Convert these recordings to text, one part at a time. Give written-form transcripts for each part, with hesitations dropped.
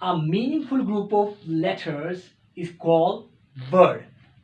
a meaningful group of letters is called word۔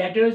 letters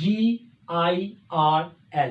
GIRL۔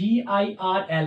GIRL،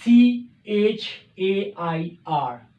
CHAIR،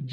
G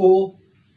O